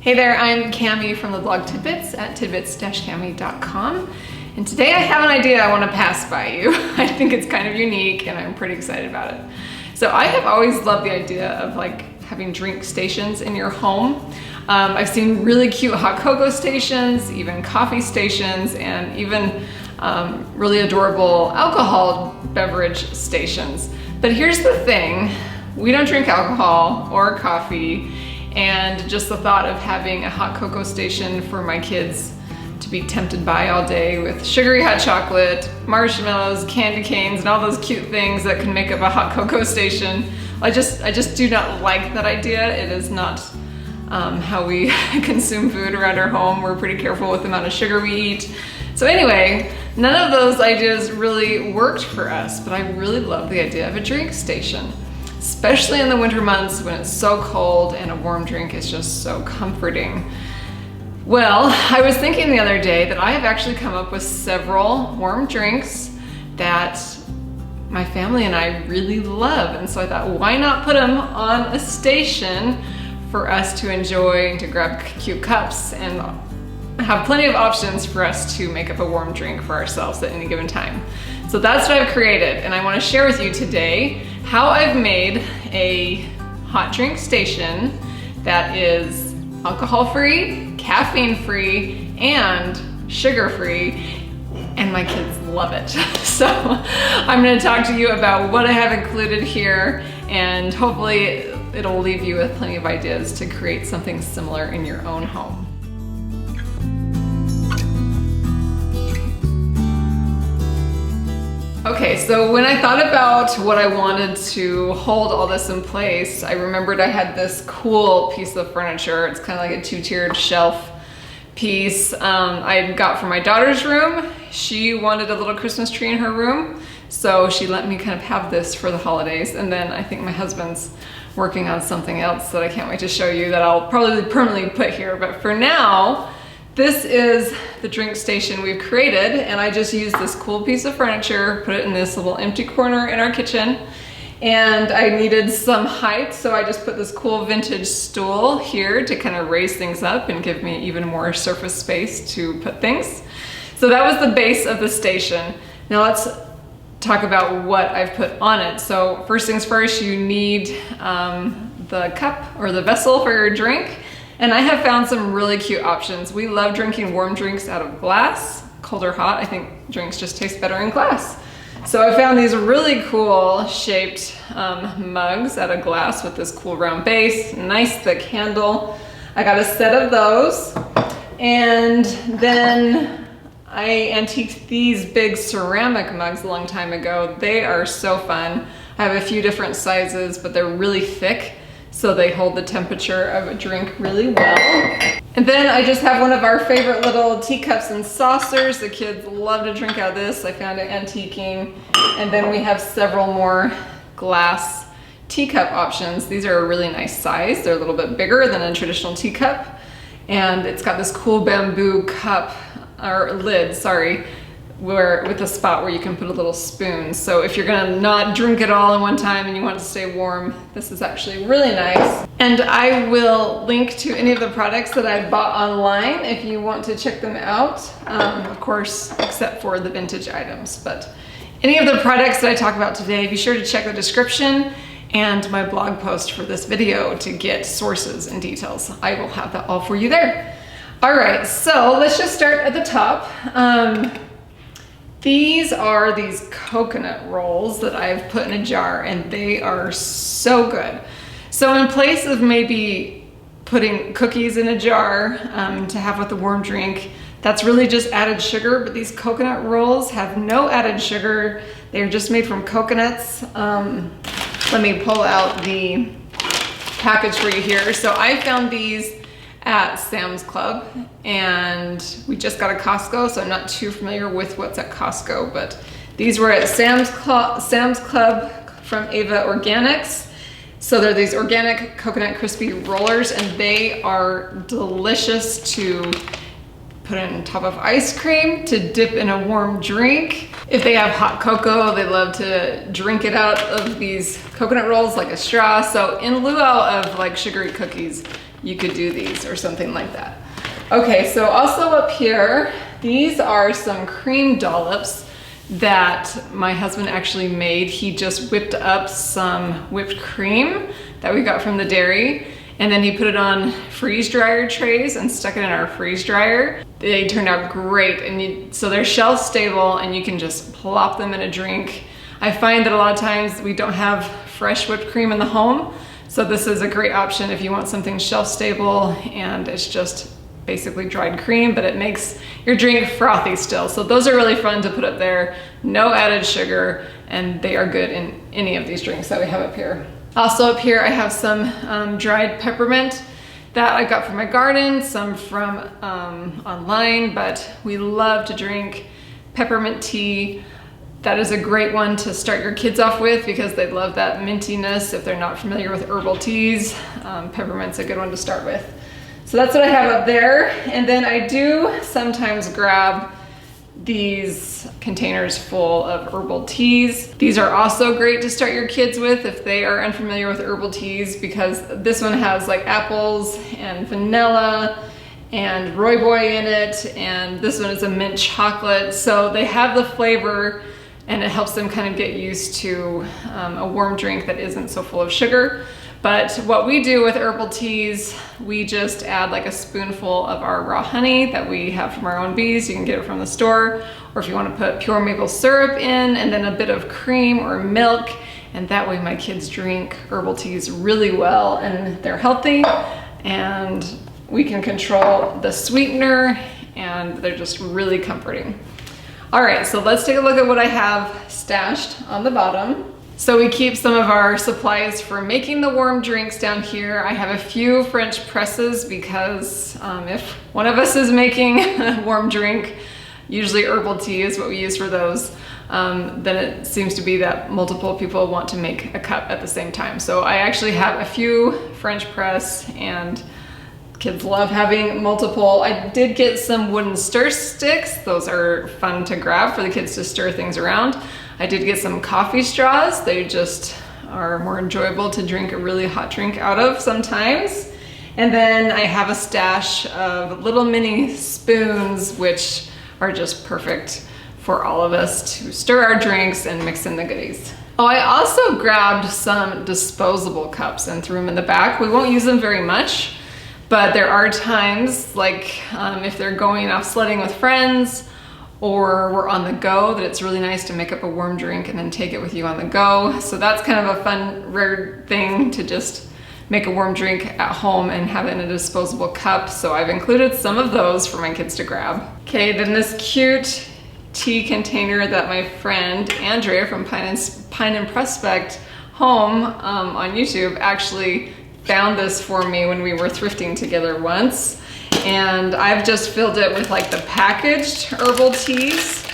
Hey there, I'm Cami from the blog Tidbits at tidbits-cami.com. And today I have an idea I want to pass by you. I think it's kind of unique and I'm pretty excited about it. So I have always loved the idea of like having drink stations in your home. I've seen really cute hot cocoa stations, even coffee stations, and even really adorable alcohol beverage stations. But here's the thing, we don't drink alcohol or coffee, and just the thought of having a hot cocoa station for my kids to be tempted by all day with sugary hot chocolate, marshmallows, candy canes, and all those cute things that can make up a hot cocoa station. I just do not like that idea. It is not how we consume food around our home. We're pretty careful with the amount of sugar we eat. So anyway, none of those ideas really worked for us, but I really love the idea of a drink station, especially in the winter months when it's so cold and a warm drink is just so comforting. Well, I was thinking the other day that I have actually come up with several warm drinks that my family and I really love. And so I thought, why not put them on a station for us to enjoy and to grab cute cups and have plenty of options for us to make up a warm drink for ourselves at any given time. So that's what I've created, and I want to share with you today how I've made a hot drink station that is alcohol-free, caffeine-free, and sugar-free, and my kids love it. So I'm going to talk to you about what I have included here, and hopefully it'll leave you with plenty of ideas to create something similar in your own home. Okay, so when I thought about what I wanted to hold all this in place, I remembered I had this cool piece of furniture. It's kind of like a two-tiered shelf piece I got from my daughter's room. She wanted a little Christmas tree in her room, so she let me kind of have this for the holidays. And then I think my husband's working on something else that I can't wait to show you that I'll probably permanently put here. But for now, this is the drink station we've created, and I just used this cool piece of furniture, put it in this little empty corner in our kitchen, and I needed some height, so I just put this cool vintage stool here to kind of raise things up and give me even more surface space to put things. So that was the base of the station. Now let's talk about what I've put on it. So first things first, you need the cup or the vessel for your drink. And I have found some really cute options. We love drinking warm drinks out of glass, cold or hot. I think drinks just taste better in glass. So I found these really cool shaped mugs out of glass with this cool round base, nice thick handle. I got a set of those. And then I antiqued these big ceramic mugs a long time ago. They are so fun. I have a few different sizes, but they're really thick, so they hold the temperature of a drink really well. And then I just have one of our favorite little teacups and saucers. The kids love to drink out of this. I found it antiquing. And then we have several more glass teacup options. These are a really nice size. They're a little bit bigger than a traditional teacup. And it's got this cool bamboo cup, or lid, sorry, with a spot where you can put a little spoon. So if you're gonna not drink it all in one time and you want to stay warm, this is actually really nice. And I will link to any of the products that I bought online if you want to check them out, of course, except for the vintage items. But any of the products that I talk about today, be sure to check the description and my blog post for this video to get sources and details. I will have that all for you there. All right, so let's just start at the top. These are these coconut rolls that I've put in a jar, and they are so good. So in place of maybe putting cookies in a jar to have with a warm drink, that's really just added sugar, but these coconut rolls have no added sugar. They're just made from coconuts. Let me pull out the package for you here. So I found these at Sam's Club, and we just got a Costco, so I'm not too familiar with what's at Costco, but these were at Sam's Club from Ava Organics. So they're these organic coconut crispy rollers, and they are delicious to put on top of ice cream, to dip in a warm drink. If they have hot cocoa, they love to drink it out of these coconut rolls like a straw. So in lieu of like sugary cookies, you could do these or something like that. Okay, so also up here, these are some cream dollops that my husband actually made. He just whipped up some whipped cream that we got from the dairy, and then he put it on freeze dryer trays and stuck it in our freeze dryer. They turned out great, and so they're shelf stable and you can just plop them in a drink. I find that a lot of times we don't have fresh whipped cream in the home, so this is a great option if you want something shelf stable and it's just basically dried cream, but it makes your drink frothy still. So those are really fun to put up there. No added sugar, and they are good in any of these drinks that we have up here. Also up here I have some dried peppermint that I got from my garden, some from online, but we love to drink peppermint tea. That is a great one to start your kids off with because they love that mintiness. If they're not familiar with herbal teas, peppermint's a good one to start with. So that's what I have up there. And then I do sometimes grab these containers full of herbal teas. These are also great to start your kids with if they are unfamiliar with herbal teas, because this one has like apples and vanilla and rooibos in it, and this one is a mint chocolate. So they have the flavor and it helps them kind of get used to a warm drink that isn't so full of sugar. But what we do with herbal teas, we just add like a spoonful of our raw honey that we have from our own bees. You can get it from the store, or if you want to put pure maple syrup in, and then a bit of cream or milk, and that way my kids drink herbal teas really well, and they're healthy, and we can control the sweetener, and they're just really comforting. All right, so let's take a look at what I have stashed on the bottom. So we keep some of our supplies for making the warm drinks down here. I have a few French presses because if one of us is making a warm drink, usually herbal tea is what we use for those, then it seems to be that multiple people want to make a cup at the same time. So I actually have a few French press, and kids love having multiple. I did get some wooden stir sticks. Those are fun to grab for the kids to stir things around. I did get some coffee straws. They just are more enjoyable to drink a really hot drink out of sometimes. And then I have a stash of little mini spoons, which are just perfect for all of us to stir our drinks and mix in the goodies. Oh, I also grabbed some disposable cups and threw them in the back. We won't use them very much, but there are times, like if they're going off sledding with friends, or we're on the go, that it's really nice to make up a warm drink and then take it with you on the go. So that's kind of a fun, rare thing to just make a warm drink at home and have it in a disposable cup. So I've included some of those for my kids to grab. Okay, then this cute tea container that my friend Andrea from Pine and Prospect Home on YouTube actually found this for me when we were thrifting together once. And I've just filled it with like the packaged herbal teas.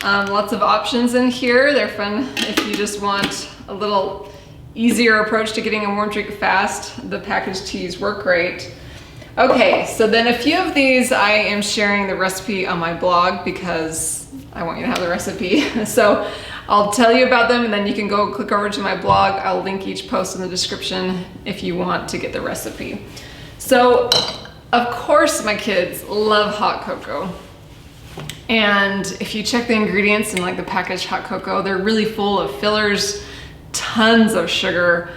Lots of options in here. They're fun if you just want a little easier approach to getting a warm drink fast. The packaged teas work great. Okay, so then a few of these I am sharing the recipe on my blog because I want you to have the recipe. So I'll tell you about them and then you can go click over to my blog. I'll link each post in the description if you want to get the recipe. So of course my kids love hot cocoa. And if you check the ingredients in like the packaged hot cocoa, they're really full of fillers, tons of sugar,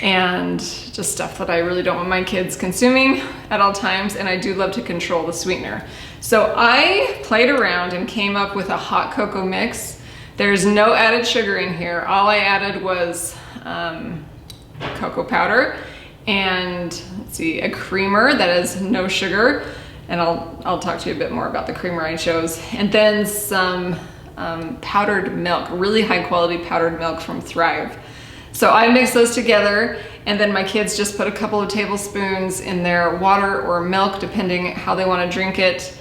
and just stuff that I really don't want my kids consuming at all times, and I do love to control the sweetener. So I played around and came up with a hot cocoa mix. There's no added sugar in here. All I added was cocoa powder and let's see, a creamer that is no sugar, and I'll talk to you a bit more about the creamer I chose, and then some powdered milk, really high quality powdered milk from Thrive. So I mix those together, and then my kids just put a couple of tablespoons in their water or milk, depending how they want to drink it.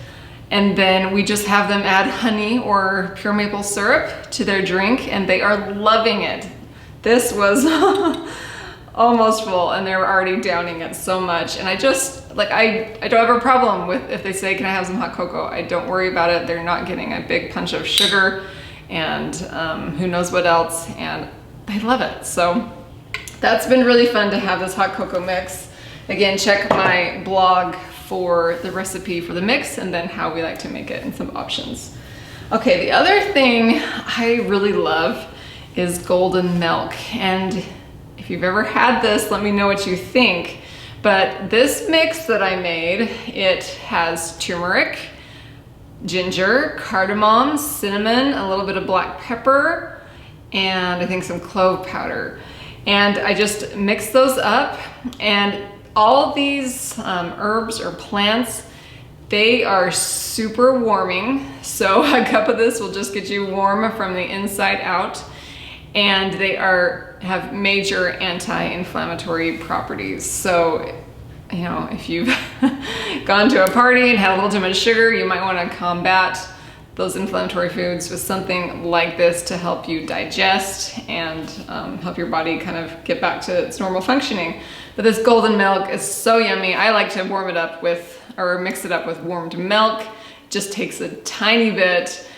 And then we just have them add honey or pure maple syrup to their drink, and they are loving it. This was almost full, and they were already downing it so much. And I just, like, I don't have a problem with if they say, can I have some hot cocoa? I don't worry about it. They're not getting a big punch of sugar and who knows what else, and they love it. So that's been really fun to have this hot cocoa mix. Again, check my blog for the recipe for the mix and then how we like to make it and some options. Okay, the other thing I really love is golden milk. And if you've ever had this, let me know what you think. But this mix that I made, it has turmeric, ginger, cardamom, cinnamon, a little bit of black pepper, and I think some clove powder. And I just mix those up, and all of these herbs or plants, they are super warming. So a cup of this will just get you warm from the inside out. And they have major anti-inflammatory properties. So, you know, if you've gone to a party and had a little too much sugar, you might want to combat those inflammatory foods with something like this to help you digest and help your body kind of get back to its normal functioning. But this golden milk is so yummy. I like to warm it up with, or mix it up with warmed milk. It just takes a tiny bit.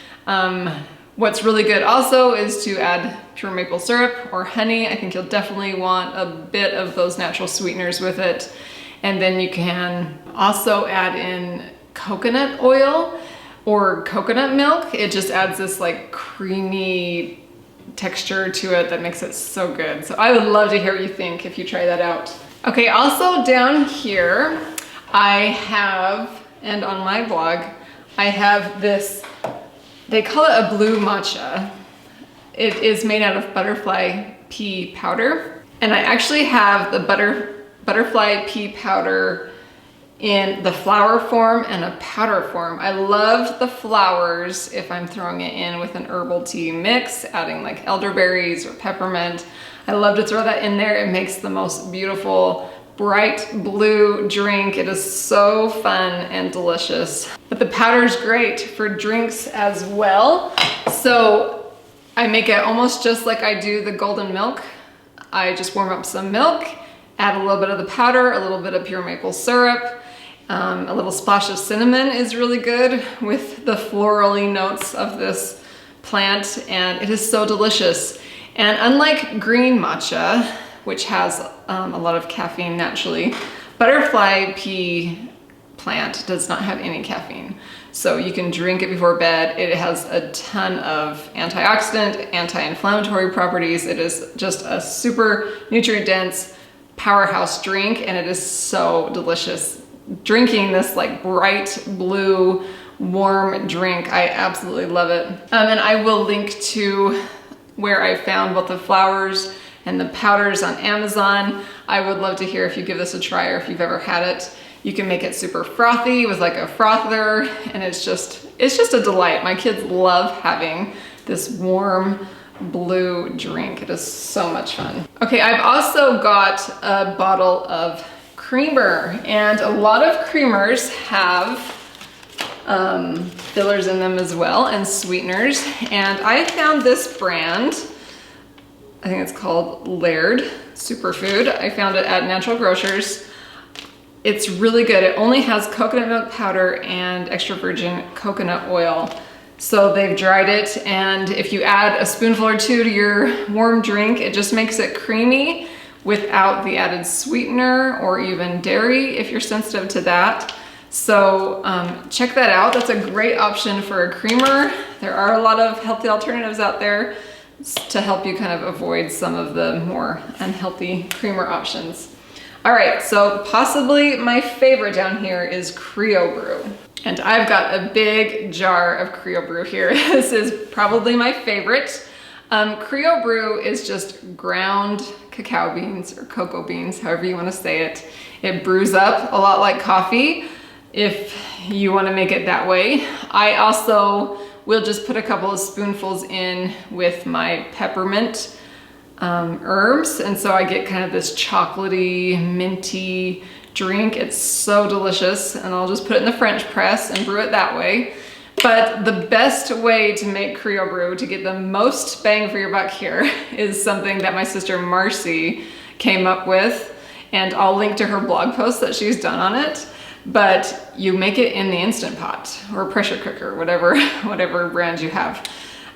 What's really good also is to add pure maple syrup or honey. I think you'll definitely want a bit of those natural sweeteners with it. And then you can also add in coconut oil or coconut milk. It just adds this like creamy texture to it that makes it so good. So I would love to hear what you think if you try that out. Okay, also down here I have, and on my blog, I have this, they call it a blue matcha. It is made out of butterfly pea powder. And I actually have the butterfly pea powder in the flour form and a powder form. I love the flowers if I'm throwing it in with an herbal tea mix, adding like elderberries or peppermint. I love to throw that in there. It makes the most beautiful bright blue drink. It is so fun and delicious. But the powder is great for drinks as well. So I make it almost just like I do the golden milk. I just warm up some milk, add a little bit of the powder, a little bit of pure maple syrup, a little splash of cinnamon is really good with the florally notes of this plant, and it is so delicious. And unlike green matcha, which has a lot of caffeine naturally, butterfly pea plant does not have any caffeine. So you can drink it before bed. It has a ton of antioxidant, anti-inflammatory properties. It is just a super nutrient dense powerhouse drink, and it is so delicious. Drinking this like bright blue warm drink, I absolutely love it. And I will link to where I found both the flowers and the powders on Amazon. I would love to hear if you give this a try or if you've ever had it. You can make it super frothy with like a frother, and it's just a delight. My kids love having this warm blue drink. It is so much fun. Okay, I've also got a bottle of creamer, and a lot of creamers have fillers in them as well and sweeteners. And I found this brand, I think it's called Laird Superfood. I found it at Natural Grocers. It's really good. It only has coconut milk powder and extra virgin coconut oil. So they've dried it, and if you add a spoonful or two to your warm drink, it just makes it creamy without the added sweetener or even dairy if you're sensitive to that. So check that out. That's a great option for a creamer. There are a lot of healthy alternatives out there to help you kind of avoid some of the more unhealthy creamer options. All right, so possibly my favorite down here is CRIO brew. And I've got a big jar of CRIO brew here. This is probably my favorite. CRIO brew is just ground cacao beans or cocoa beans, however you want to say it. It brews up a lot like coffee if you want to make it that way. I also will just put a couple of spoonfuls in with my peppermint herbs, and so I get kind of this chocolatey, minty drink. It's so delicious, and I'll just put it in the French press and brew it that way. But the best way to make CRIO brew to get the most bang for your buck here is something that my sister Marcy came up with, and I'll link to her blog post that she's done on it. But you make it in the Instant Pot or pressure cooker, whatever brand you have.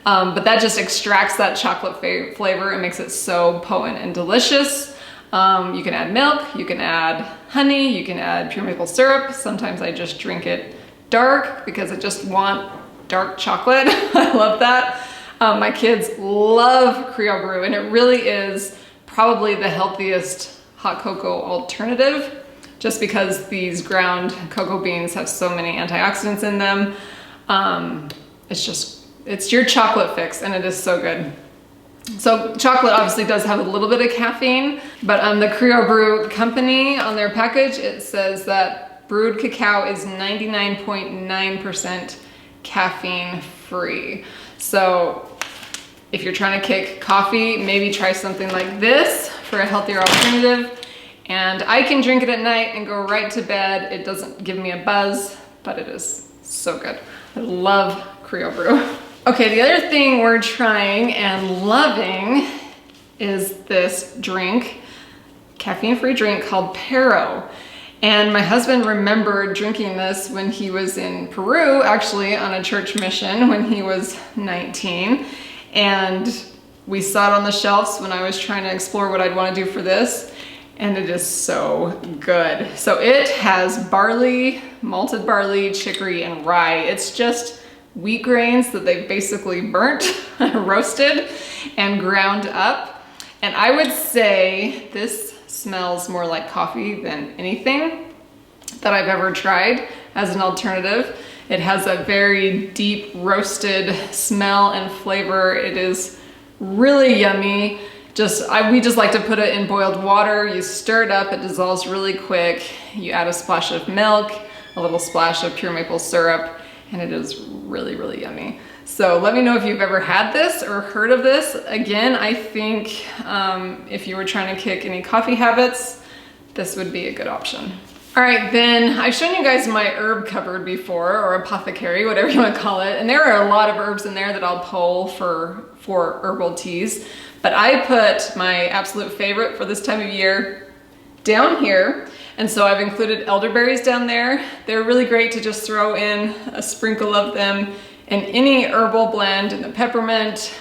But that just extracts that chocolate flavor and makes it so potent and delicious. You can add milk, you can add honey, you can add pure maple syrup. Sometimes I just drink it dark because I just want dark chocolate. I love that. My kids love CRIO brew, and it really is probably the healthiest hot cocoa alternative, just because these ground cocoa beans have so many antioxidants in them. It's your chocolate fix, and it is so good. So chocolate obviously does have a little bit of caffeine, but the CRIO Brew company, on their package, it says that brewed cacao is 99.9% caffeine free. So if you're trying to kick coffee, maybe try something like this for a healthier alternative. And I can drink it at night and go right to bed. It doesn't give me a buzz, but it is so good. I love CRIO Brew. Okay, the other thing we're trying and loving is this drink, caffeine-free drink called Pero. And my husband remembered drinking this when he was in Peru, actually on a church mission when he was 19. And we saw it on the shelves when I was trying to explore what I'd want to do for this. And it is so good. So it has barley, malted barley, chicory, and rye. It's just wheat grains that they've basically burnt, roasted, and ground up. And I would say this smells more like coffee than anything that I've ever tried as an alternative. It has a very deep roasted smell and flavor. It is really yummy. We just like to put it in boiled water. You stir it up, it dissolves really quick. You add a splash of milk, a little splash of pure maple syrup, and it is really, really yummy. So let me know if you've ever had this or heard of this. Again, I think if you were trying to kick any coffee habits, this would be a good option. All right, then I've shown you guys my herb cupboard before, or apothecary, whatever you want to call it. And there are a lot of herbs in there that I'll pull for herbal teas. But I put my absolute favorite for this time of year down here. And so I've included elderberries down there. They're really great to just throw in a sprinkle of them in any herbal blend, in the peppermint,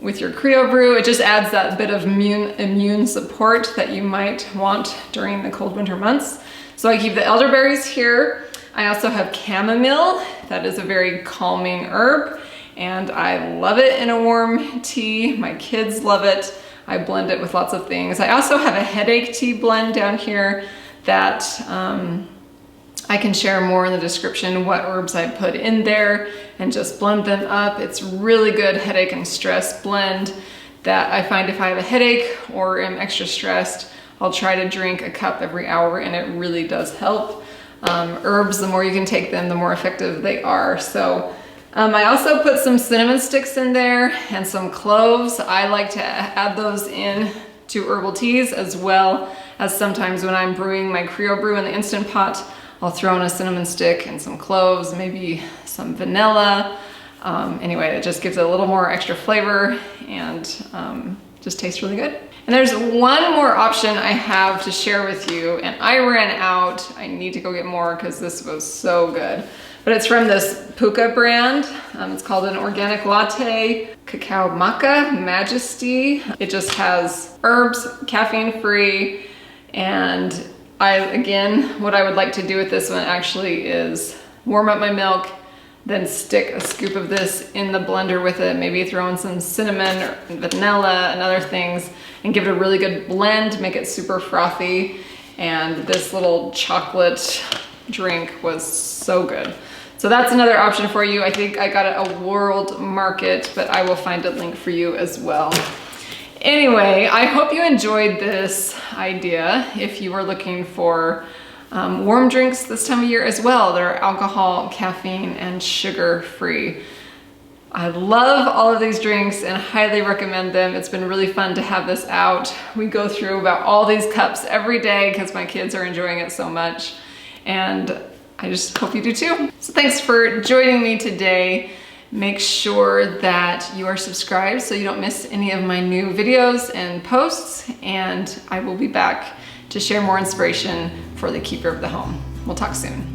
with your CRIO brew. It just adds that bit of immune support that you might want during the cold winter months. So I keep the elderberries here. I also have chamomile. That is a very calming herb, and I love it in a warm tea. My kids love it. I blend it with lots of things. I also have a headache tea blend down here that I can share more in the description what herbs I put in there and just blend them up. It's really good headache and stress blend that I find if I have a headache or am extra stressed, I'll try to drink a cup every hour, and it really does help. Herbs, the more you can take them, the more effective they are. So I also put some cinnamon sticks in there and some cloves. I like to add those in to herbal teas, as well as sometimes when I'm brewing my CRIO brew in the Instant Pot, I'll throw in a cinnamon stick and some cloves, maybe some vanilla. Anyway, it just gives it a little more extra flavor and just tastes really good. And there's one more option I have to share with you, and I ran out. I need to go get more because this was so good. But it's from this Puka brand. It's called an organic latte, cacao maca majesty. It just has herbs, caffeine free, and again, what I would like to do with this one actually is warm up my milk, then stick a scoop of this in the blender with it, maybe throw in some cinnamon or vanilla and other things, and give it a really good blend, make it super frothy. And this little chocolate drink was so good. So that's another option for you. I think I got it at a World Market, but I will find a link for you as well. Anyway, I hope you enjoyed this idea. If you are looking for warm drinks this time of year as well, that are alcohol, caffeine, and sugar free. I love all of these drinks and highly recommend them. It's been really fun to have this out. We go through about all these cups every day because my kids are enjoying it so much. And I just hope you do too. So thanks for joining me today. Make sure that you are subscribed so you don't miss any of my new videos and posts, and I will be back to share more inspiration for the keeper of the home. We'll talk soon.